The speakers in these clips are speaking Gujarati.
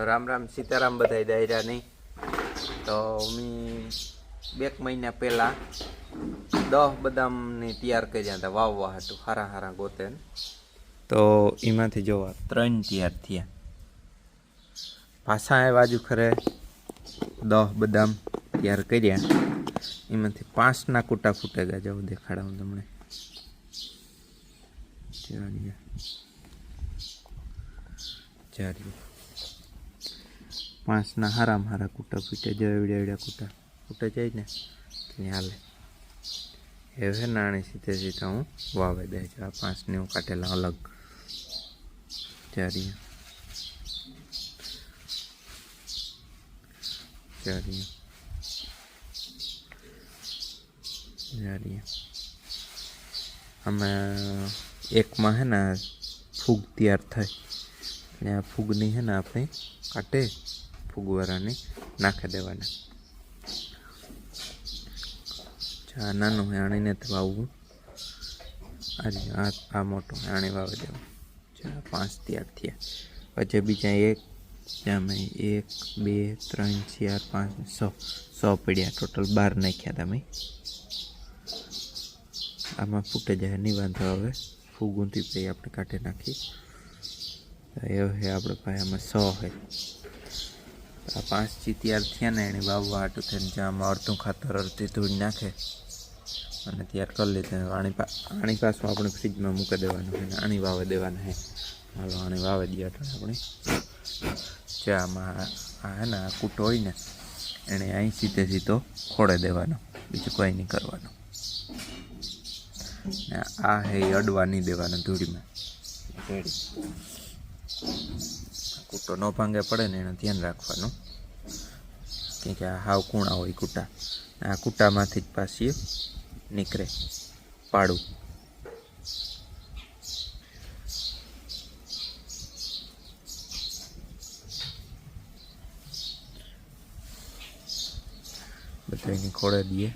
રામ રામ સીતારામ બધાય દાયરા નહીં તો મેં 2 મહિના પહેલાં 10 બદામની તૈયાર કર્યા હતા વાવવા હતું હારા હારા ગોતે તો એમાંથી જોવા 3 તૈયાર થયા પાછા એ બાજુ ખરે 10 બદામ તૈયાર કર્યા એમાંથી 5ના કૂટા ફૂટે ગયા જવું દેખાડાવું તમને ચાર્યું 5ના હારામાં હારા કૂટા ફૂટે જો એવડ્યા કૂટા ફૂટે જાય ને એટલે હાલે હવે નાની સીધે સીધા હું વાવે દે છે આ 5ને હું કાઢેલા અલગ ચારીએ ચારીએ ચારીએ આમાં એકમાં હે ને ફૂગ તૈયાર થાય ને આ ફૂગની હે ને આપણે કાઢે ફૂગવાળાની નાખી દેવાના આ નાનું આણીને તો વાવવું આ મોટું આણી વાવી દેવું 5 તૈયાર થયા પછી બીજા એક ત્યાં મેં 1 2 3 4 5 6 પડ્યા ટોટલ 12 નાખ્યા હતા મેં આમાં ફૂટે જાય નહીં વાંધો હવે ફૂગ ઊંધી પછી આપણે કાઢી નાખી એવું છે આપણે પાસે આમાં 100 છે આ 5 તૈયાર થયા ને એને વાવવા હાટું થઈને જ્યાં અડધું ખાતર અડધી ધૂળ નાખે અને તૈયાર કરી લીધું આણી પાછું આપણે ફ્રીજમાં મૂકી દેવાનું છે આણી વાવે દેવાના છે હાલો આણી વાવે દઈએ આપણે ચામાં આ હે ને આ કૂટો હોય ને એને અહીં સીધે સીધો ખોડે દેવાનો બીજું કંઈ નહીં કરવાનું આ હે અડવા નહીં દેવાનો ધૂળીમાં રેડી કૂટો ન ભાંગે પડે ને એનું ધ્યાન રાખવાનું કેમ કે આ હાવ કૂણા હોય કૂટા આ કૂટામાંથી જ પાછી નીકળે પાડું બધાની ખોળે દઈએ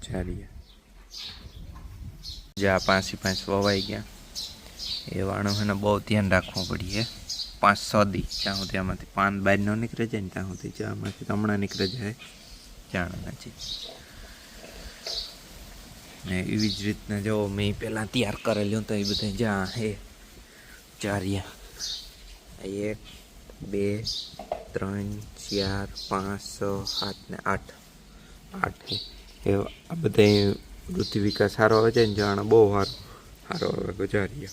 ચાલીએ જ્યાં 5 વવાઈ ગયા એ વાણું છે ને બહુ ધ્યાન રાખવું પડીએ 5-6 દી જ્યાં સુધી આમાંથી પાન બહાર ન નીકળે જાય ને ત્યાં સુધી જ્યાંમાંથી હમણાં નીકળે જાય જાણ નથી ને એવી જ રીતના જો મેં પહેલાં તૈયાર કરેલું તો એ બધા જ્યાં હે ચાર્યા 1 2 3 4 5 6 7 ને 8 એ આ બધા વૃદ્ધિ વિકાસ સારો આવે છે ને જાણે બહુ સારો આવે ગુજારીએ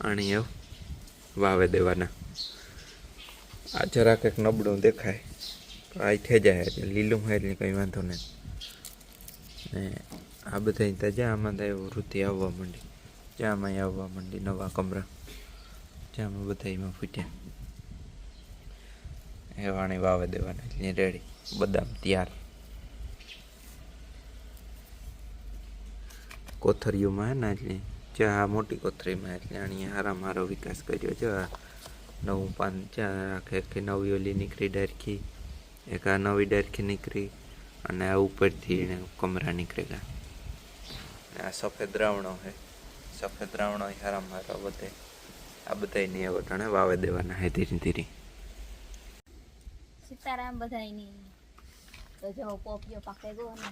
આણી એવું વાવે દેવાના આ જરાક એક નબળું દેખાય આ થઈ જાય એટલે લીલું હોય એટલે કંઈ વાંધો નહીં ને આ બધા ત્યાં જ્યાં આમાં થાય વૃત્તિ આવવા માંડી જ્યાંમાં આવવા માંડી નવા કમરા જ્યાંમાં બધા એમાં ફૂટ્યા એ વાણી વાવે દેવાના એટલે રેડી બદામ તૈયાર કોથરીઓમાં હે ને એટલે જ્યાં મોટી કોથરીમાં એટલે આણીએ હારામાં હારો વિકાસ કર્યો છે નવું પાન જ્યાં આખી નવી ઓલી નીકળી ડારખી એક આ નવી ડારખી નીકળી અને આ ઉપરથી એને કમરા નીકળેલા આ સફેદ રાવણો છે સફેદ રાવણો હારામાં હારો બધે આ બધાની વટાણે વાવે દેવાના હે ધીરે ધીરે સીતારામ બધાની તો જો પોપિયો પાકે ગયો ને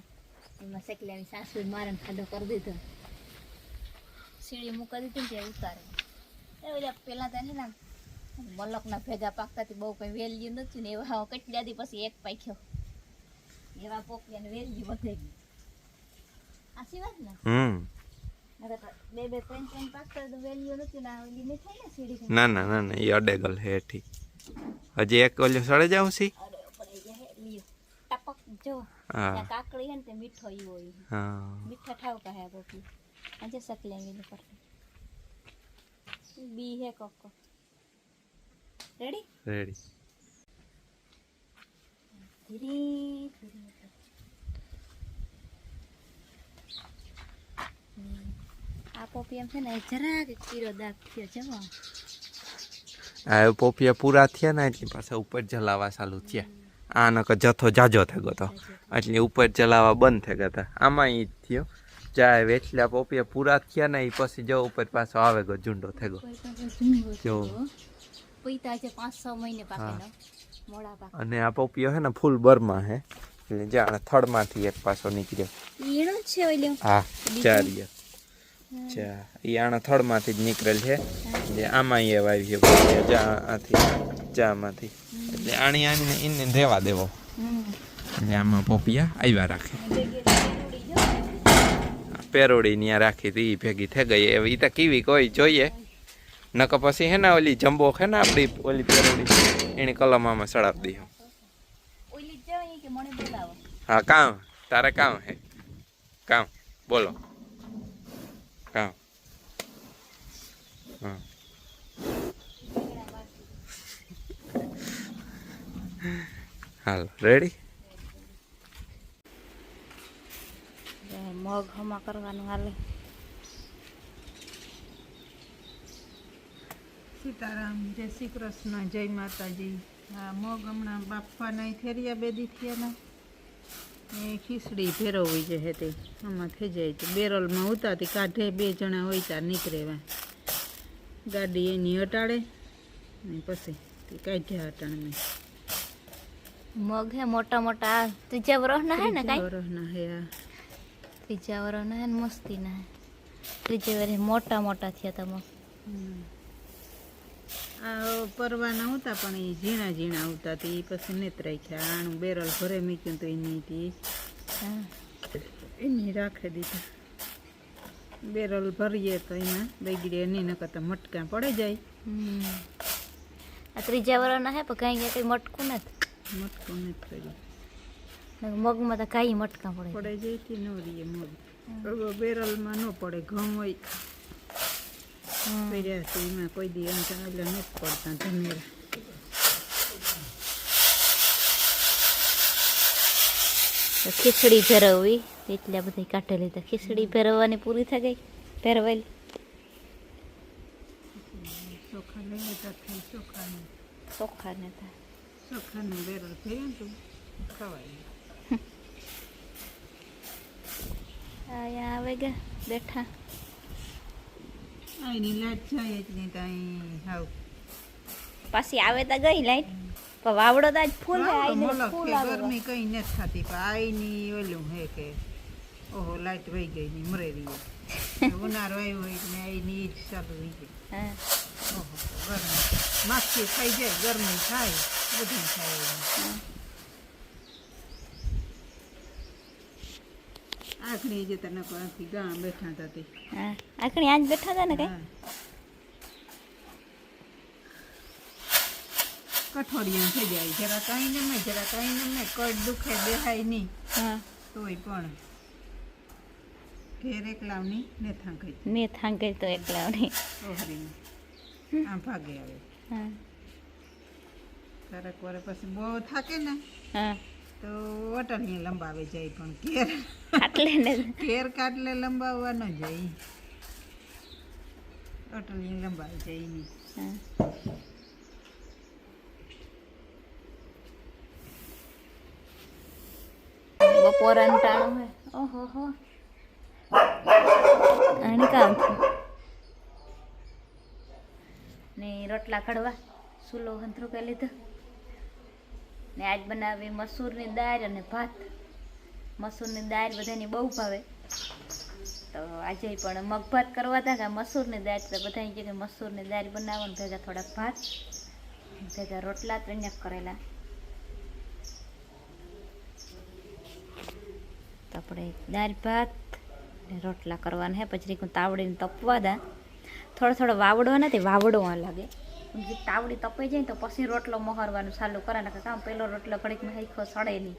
એમાં શેકલી સાસુ મારે ખાધો કરી દીધો સીડી મૂકી દીધી ને ઉતારે એ પેલા તો ને મલકના ભેગા પાકતાથી બહુ કઈ વેલ્યુ નથી ને એવા કેટલી દી પછી એક પાક્યો એવા પોપિયાને વેલ્યુ વધે ગઈ આસી વાત ને બે 3 પાકતા તો વેલ્યુ નથી ને ઓલી નહીં થાય ને સીડી ના એ અડેગલ હે ઠીક હજી એક ઓલો સડે જાઉં છી અરે પડી જાય લ્યો ટપક જો આ કાકડી હે ને તે મીઠો ઈ હોય હા મીઠા ઠાવ કહે પોપી આજે સકલે ગઈ પર બી હે કોકો રેડી ધીરે આ પોપી એમ છે ને જરાક કીરો દાગ થયો છે આ પોપિયા પૂરા થયા ને એટલે પાછા ઉપર જલાવા ચાલુ થયા આનો કે જથ્થો જાજો થઈ ગયો હતો એટલે ઉપર ચલાવવા બંધ થઈ ગયા હતા આમાં એ જ થયો જાય વેચલા પોપિયા પૂરા થયા ને એ પછી જો ઉપર પાછો આવે ગયો ઝુંડો થઈ ગયો જો. પૈતા છે 5-6 મહિને પાકે હા. ને મોડા પાકે. અને આ પોપિયો હે ને ફૂલ બરમાં હે એટલે જાણે થડમાંથી એક પાછો નીકળ્યો. ઈણો જ છે ઓલ્યો. હા ચારિયા ચા એ આણા થડમાંથી જ નીકળેલ છે એટલે આમાં એ વાવી છે પોપિયા જાથી ચામાંથી એટલે આણી આણીને એને રહેવા દેવો એટલે આમાં પોપિયા આવ્યા રાખે. પેરોડી ત્યાં રાખી હતી ઈ ભેગી થઈ ગઈ એવી તો કેવી કોઈ જોઈએ નકર પછી હે ને ઓલી જમ્બો હે ને આપણી ઓલી પેરોડી એની કલમામાં સડાવી દઈએ. ઓલી જવાય કે મને બોલાવો. હા કામ તારે કામ હે કામ બોલો કામ. હા હાલો રેડી. મગ હમા કરવાનું હાલે. સીતારામ, જય શ્રી કૃષ્ણ, જય માતાજી. હા મગ હમણાં બાફવાના થેરિયા બે દી થયા એ ખીચડી ફેરવવી છે તે આમાં થઈ જાય તો બેરલમાં ઉતારતી કાઢે 2 જણા હોય ત્યાં નીકળે એવા ગાડી એની હટાડે ને પછી તે કાઢ્યા હટાણે મગ હે મોટા મોટા ત્રીજા વરસના હે ને કાઈ વરસના હે આ ત્રીજા વરસના હે ને મસ્તી ના હે. ત્રીજા વરસ મોટા મોટા થયા તા મગ. આ પરવાના હતા પણ એ ઝીણા ઝીણા આવતા તે પછી નથી રાખ્યા. આનું બેરલ ભરે મૂક્યું તો એની હા એની રાખી દીધા. બેરલ ભરીએ તો એમાં બગડે નહીં નકર તો મટકા પડી જાય. આ ત્રીજા વરસના હે પણ કઈ મટકું નથી. મટકું નથી કર્યું મગમાં તો કાંઈ મટકા પડે. પડે જાય કે ન રહીએ મગ બેરલમાં ન પડે ઘઉં હોય પડ્યા છે એમાં કોઈ દી અંતર એટલે નથી પડતા ધનેરા. ખીચડી ભેરવવી એટલા બધી કાઢેલી તો ખીચડી ભેરવવાની પૂરી થઈ ગઈ ભેરવેલી. ચોખા લઈએ તો થઈ ચોખાને ચોખાને તો ચોખાનું બેરલ થયું તું ખવાય. અહીંયા આવે ગયા બેઠા. અહીંની લાઈટ જાય જ નહીં તો અહીં હાવ પાછી આવે તો ગઈ લાઈટ પણ વાવડો તો આજ ફૂલ હે આઈને મલક ફૂલ કે આવે. ગરમી કઈ નથી થતી પણ આઈની ઓલું હે કે ઓહો લાઈટ વહી ગઈ ની મરે રહી ઉનાળો આવ્યો હોય ને આઈની જ ચાલુ થઈ ગઈ. હા ઓહો ગરમી માખી ખાઈ જાય ગરમી થાય બધું થાય એનું. આખરી જતા નકો આખી ગામ બેઠા હતા તે હા આખણી આજ બેઠા હતા ને કઈ. હા. કઠોળિયા થઈ જાય જરા કાંઈ નમે કડ દુખે દેખાય નહીં હા તોય પણ ઘેર એકલાવની ને થાંકાય ને થાંગે તો એકલાવની. ઓહરીને આમ ભાગે આવે હા ક્યારેક વાર પછી બહુ થાકે ને હા તો વટાણીએ લંબાવે જાય પણ ઘેર આટલે ને ઘેર કાટલે લંબાવવા ન જાય વટાણીએ લંબાવી જાય નહીં. હા બપોરાનું ટાણું હોય ઓહો હો આની કામ થયું ને રોટલા કડવા સુલો હંથરો કરી લીધો ને આજ બનાવી મસૂરની દાળ અને ભાત. મસૂરની દાળ બધાની બહુ ભાવે તો આજે પણ મગ ભાત કરવા હતા કે મસૂરની દાળ તો બધા કે મસૂરની દાળ બનાવવાનું ભેગા થોડાક ભાત ભેગા રોટલા ત્રણેક કરેલા. તો આપણે દાળ ભાત ને રોટલા કરવાના હે પછી તાવડીને તપવા દા. થોડો વાવડો નથી વાવડો આ લાગે જે તાવડી તપાઈ જાય ને તો પછી રોટલો મોહરવાનું ચાલુ કરે ને કામ પેલો રોટલો ઘડીકમાં હરખો સડે નહીં.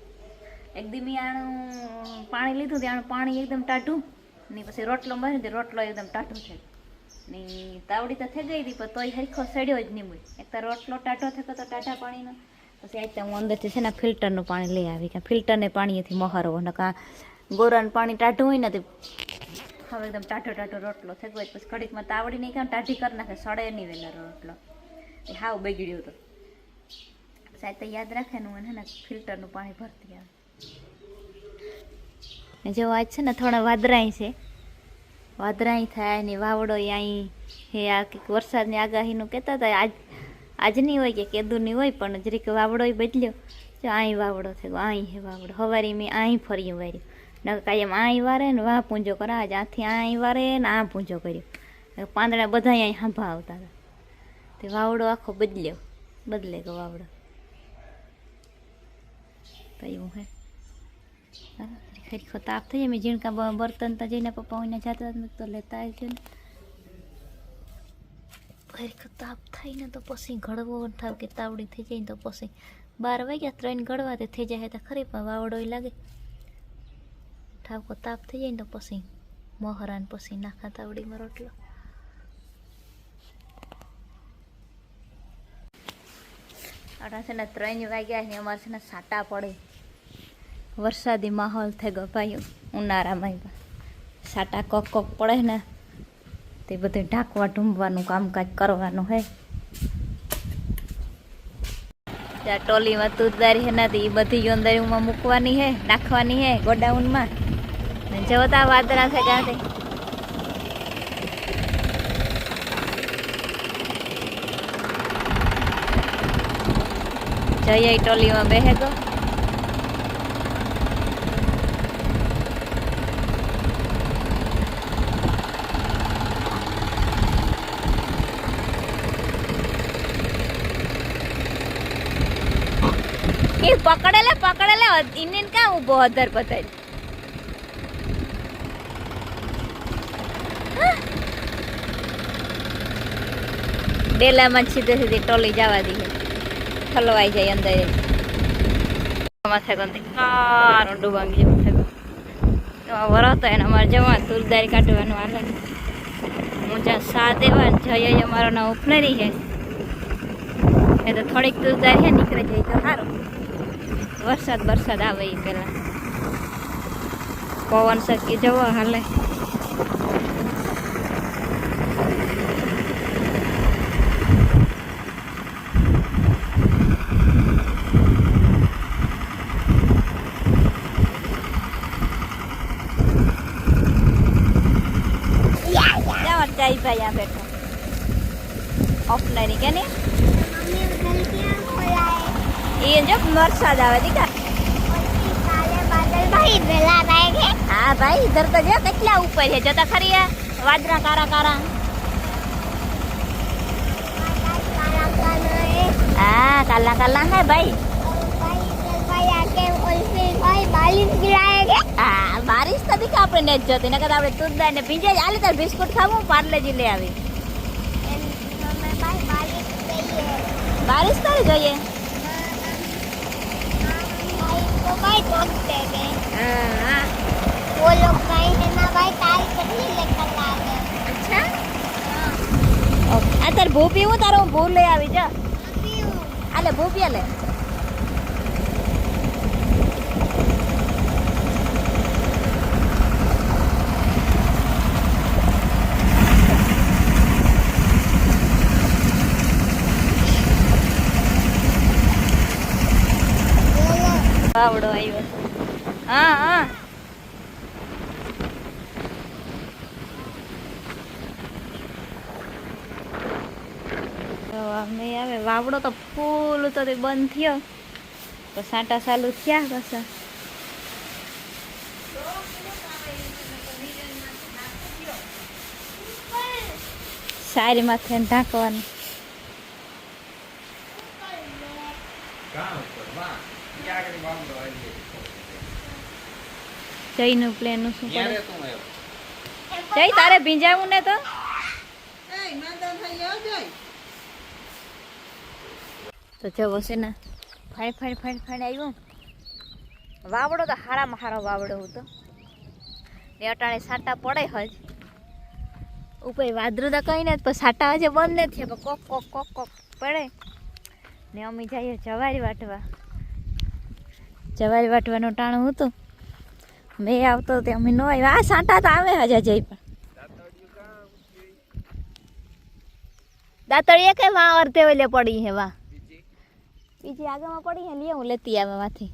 એકદમ આણું પાણી લીધું ત્યાં પાણી એકદમ ટાઢું ને પછી રોટલો મારી દે રોટલો એકદમ ટાઢો છે ને તાવડી તો થઈ ગઈ હતી પણ તોય હરખો સડ્યો જ નહીં હોય. એક તો રોટલો ટાઢો થયો તો ટાઢા પાણીનો પછી આજ હું અંદરથી છે ને ફિલ્ટરનું પાણી લઈ આવી કે ફિલ્ટરને પાણીથી મોહરવો ને કાં ગોરાનું પાણી ટાઢું હોય ને તે હવે એકદમ ટાઢો રોટલો થઈ ગયો પછી ઘડીકમાં તાવડી નહીં કામ ટાઢી કરી નાખે સડે નહીં વેલા રોટલો એ હાવ બગડ્યો હતો. સાહેબ તો યાદ રાખે ને મને ને ફિલ્ટરનું પાણી ભરતી આવે. ને જો આજ છે ને થોડા વાદરાય છે, વાદરાય થાય ને વાવડો અહીં હે આ કંઈક વરસાદની આગાહીનું કહેતા હતા. આજની હોય કે કેદુની હોય, પણ જરીક વાવડો બદલ્યો. જો અહીં વાવડો થયો, અહીં હે વાવડો. સવારે મેં અહીં ફર્યું વાર્યું, ન કાંઈ એમ અહીં વારે ને વાહ પૂંજો કરે, આજ આથી અહીં વારે ને આ પૂંજો કર્યો. પાંદડા બધા અહીં હાંભા આવતા હતા, તે વાવડો આખો બદલે ગયો વાવડો. તો એવું હે ખરી તાપ થઈ જાય. મેં ઝીણકા બર્તન તો જઈને પપ્પા એને જતા તો લેતા આવજો ને. ખરી તાપ થાય ને તો પછી ઘડવો થાવ કે તાવડી થઈ જાય ને તો પછી 12 વાગ્યા 3 ઘડવા તે થઈ જાય તો ખરી, પણ વાવડો લાગે ઠાવકો તાપ થઈ જાય ને તો પછી મોહરાન પછી નાખા તાવડીમાં રોટલો. આટા છે ને 3 વાગ્યા ને અમારે છે ને સાટા પડે. વરસાદી માહોલ થઈ ગયો ભાઈઓ. ઉનાળામાં સાટા કોક પડે ને તે બધું ઢાંકવા ઢૂંબવાનું કામકાજ કરવાનું હે. ત્યાં ટોલીમાં તુરદારી હે નથી એ બધી અંદરમાં મૂકવાની હે, નાખવાની હે ગોડાઉનમાં. ને જવતા વાદળા છે ત્યાંથી જઈએ ટોલીમાં બેહે ગો. પકડેલે ઇન્ડિયન કા ઉભો અધર પતઈ ડેલામાં સીધે સીધી ટોલી જવા દઈએ, ઠલવાઈ જાય અંદર. માથે ગંદી કારો ડુબાંગી જેવું થયો વરતો એને અમારે જવા તુરદારી કાઢવાનું હાલે. હું જ્યાં સા દેવા જઈએ અમારો ના ઉપનેરી છે એ તો થોડીક તુરદારી છે નીકળી જાય તો સારું. વરસાદ આવે એ પેલા પવન સરકી જવો હાલે. ચાઈ ભાઈ આ બેઠો ઓફલાઈન કે નહીં એ જો વરસાદ આવે દીકા. હા ભાઈ ઇધર તો જો કેટલા ઉપર છે, જોતા ખરી આ વાદરા કારા કારા. હા કાલા કાલા હે ભાઈ. હા બારિશ તો દીકા આપણે ને જ જોતી, નકર આપણે તુરદાર ને ભીંજાઈ જાય. આલે તાર બિસ્કુટ ખાવું, પાર્લેજી લે આવી. બારિશ તારે જોઈએ. हाँ वो लोग गए हैं ना भाई, तार कितनी लेकर आ गए. अच्छा ओके. आ तार भू पीવું તારો ભૂ લઈ આવી જા. આલે ભૂ પીએ લે. વાવડો આવ્યો. હા હા અમે આવે વાવડો તો ફૂલ તો બંધ થયો તો સાટા ચાલુ થયા પાછા. સારી માથે ઢાંકવાનું. જઈનું પ્લેન શું પડે જઈ તારે ભીંજાવું ને તો જવો છે ને ફાઈન આવ્યું. વાવડો તો હારામાં હારો વાવડો હતો ને અટાણે સાટા પડે હજ ઉપર વાદરું તો કઈ ને પણ સાટા હજે બંધ નથી થયા, કોક કોક કોક કોક પડે ને અમે જઈએ જવારી વાટવાનું ટાણું હતું. મેં આવતો તે અમે ન આવ્યા. આ સાંટા તો આવે હજા જઈ પણ દાંતળીએ કે વાં અર્ધે ઓલે પડી હે વાં બીજી આગળમાં પડી હે લે હું લેતી આવે માંથી.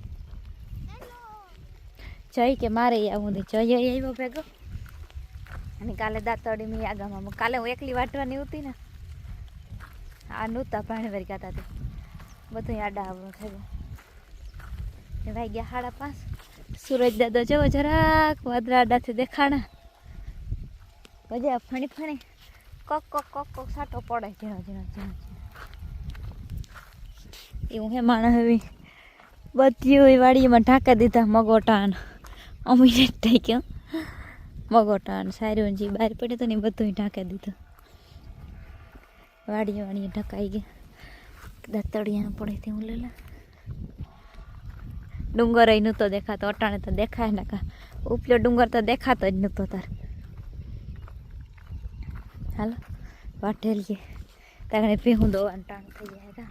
જઈ કે મારે આવું દે જઈ આવ્યો ભેગો અને કાલે દાંતડી મેં આગામાં કાલે હું એકલી વાટવાની હતી ને આ નહોતા પાણી વારી ગાતા હતી બધું આડા આવડું થઈ ગયું ભાઈ ગયા 5:30 સૂરજ દાદો જેવો જરાક વાદળા આડાથી દેખાણા ગજા ફણી ફણી કોક કોક કોક કોક સાટો પડે ઝીણો ઝીણો ઝીણો એવું હે માણસ હવે બધી વાડીમાં ઢાંકા દીધા મગોટાન અમીને થઈ ગયો મગોટાન સારું જે બહાર પડ્યું તો ને બધું ઢાંકી દીધું વાડીએ ઢકાઈ ગયા દાંતડિયા પડે તે હું લેલા ડુંગર નહોતો દેખાતો અટાણે તો દેખાય ને કા ઉપલો ડુંગર તો દેખાતો જ નહોતો તાર હાલો વાટેલીએ તારે ભેહું દોવાનું ટાણું થઈ જાય કા